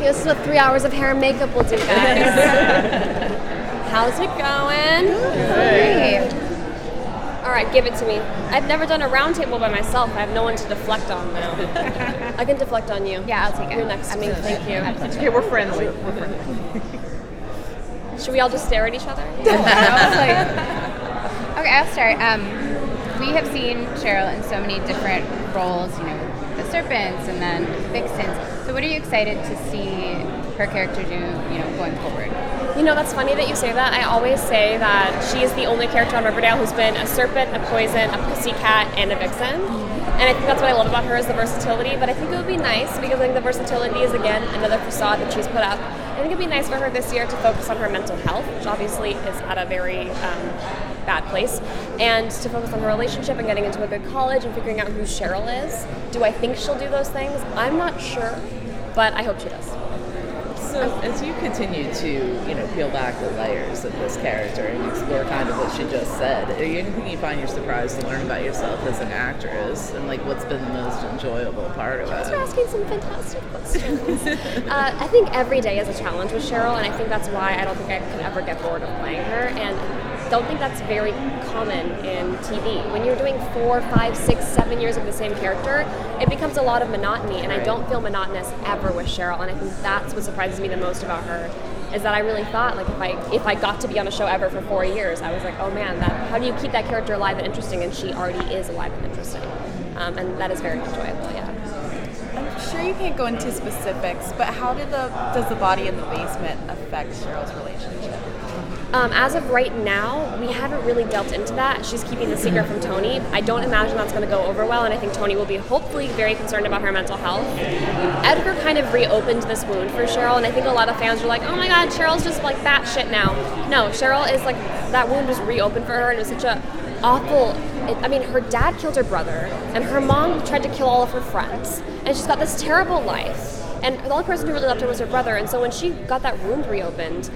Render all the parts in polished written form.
This is what 3 hours of hair and makeup will do, guys. How's it going? Great. All right, give it to me. I've never done a round table by myself. I have no one to deflect on now. I can deflect on you. Yeah, I'll take it. You're next to me. Thank you. Okay, we're friendly. Should we all just stare at each other? Okay, I'll start. We have seen Cheryl in so many different roles, the Serpents and then Vixens. So what are you excited to see her character do, going forward? That's funny that you say that. I always say that she is the only character on Riverdale who's been a serpent, a poison, a pussycat, and a vixen. And I think that's what I love about her is the versatility. But I think it would be nice, because I think the versatility is, again, another facade that she's put up. I think it'd be nice for her this year to focus on her mental health, which obviously is at a very bad place, and to focus on her relationship and getting into a good college and figuring out who Cheryl is. Do I think she'll do those things? I'm not sure, but I hope she does. So as you continue to, peel back the layers of this character and explore kind of what she just said, are you anything you find you're surprised to learn about yourself as an actress, and what's been the most enjoyable part of it? You're asking some fantastic questions. I think every day is a challenge with Cheryl, and I think that's why I don't think I can ever get bored of playing her, and don't think that's very common in TV. When you're doing 4, 5, 6, 7 years of the same character, it becomes a lot of monotony, and I don't feel monotonous ever with Cheryl, and I think that's what surprises me the most about her, is that I really thought, if I got to be on a show ever for 4 years, I was like, oh man, how do you keep that character alive and interesting? And she already is alive and interesting, and that is very enjoyable, yeah. I'm sure you can't go into specifics, but how does the body in the basement affect Cheryl's relationship? As of right now, we haven't really delved into that. She's keeping the secret from Tony. I don't imagine that's going to go over well, and I think Tony will be hopefully very concerned about her mental health. Edgar kind of reopened this wound for Cheryl, and I think a lot of fans were like, oh my god, Cheryl's just batshit now. No, Cheryl is that wound was reopened for her, and it was such a awful... her dad killed her brother, and her mom tried to kill all of her friends, and she's got this terrible life. And the only person who really loved her was her brother, and so when she got that wound reopened,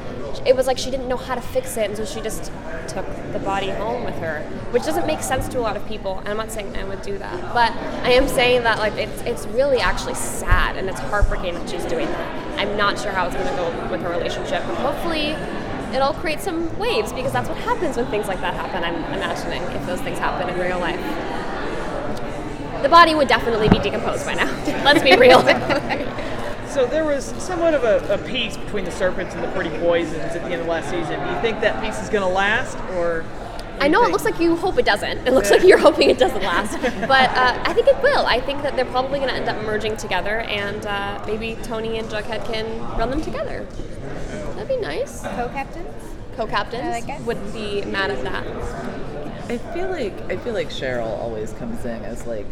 it was like she didn't know how to fix it, and so she just took the body home with her, which doesn't make sense to a lot of people, and I'm not saying I would do that, but I am saying that it's really actually sad, and it's heartbreaking that she's doing that. I'm not sure how it's going to go with her relationship, but hopefully it'll create some waves, because that's what happens when things like that happen, I'm imagining, if those things happen in real life. The body would definitely be decomposed by now. Let's be real. So there was somewhat of a peace between the Serpents and the Pretty Poisons at the end of last season. Do you think that peace is going to last, or? I know it looks like you hope it doesn't. It looks like you're hoping it doesn't last, but I think it will. I think that they're probably going to end up merging together, and maybe Tony and Jughead can run them together. That'd be nice. Co-captains? Co-captains? I like it. Wouldn't be mad at that. I feel like Cheryl always comes in as the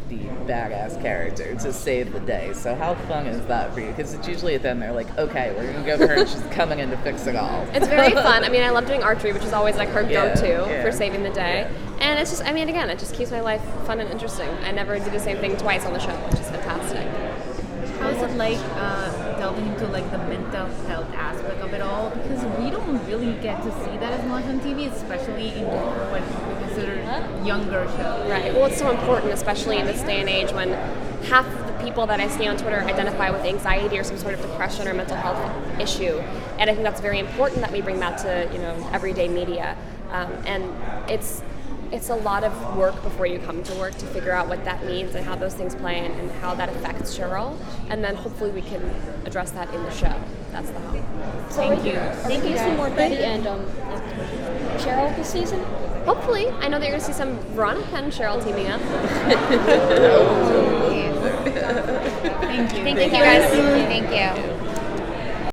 badass character to save the day. So how fun is that for you? Because it's usually at the end they're like, okay, we're gonna go for her, and she's coming in to fix it all. It's very fun. I love doing archery, which is always her go-to Yeah. for saving the day. And it's just, again, it just keeps my life fun and interesting. I never do the same thing twice on the show, which is fantastic. How is it delving into the mental health aspect of it all? Because we don't really get to see that as much on TV, especially in what we consider younger shows. Right. Well, it's so important, especially in this day and age when half of the people that I see on Twitter identify with anxiety or some sort of depression or mental health issue. And I think that's very important that we bring that to everyday media. And it's a lot of work before you come to work to figure out what that means and how those things play and how that affects Cheryl. And then hopefully we can address that in the show. That's the hope. Thank you. Thank you. Some more Betty and Cheryl this season? Hopefully. I know that you're going to see some Veronica and Cheryl teaming up. Thank you. Thank you guys. Thank you.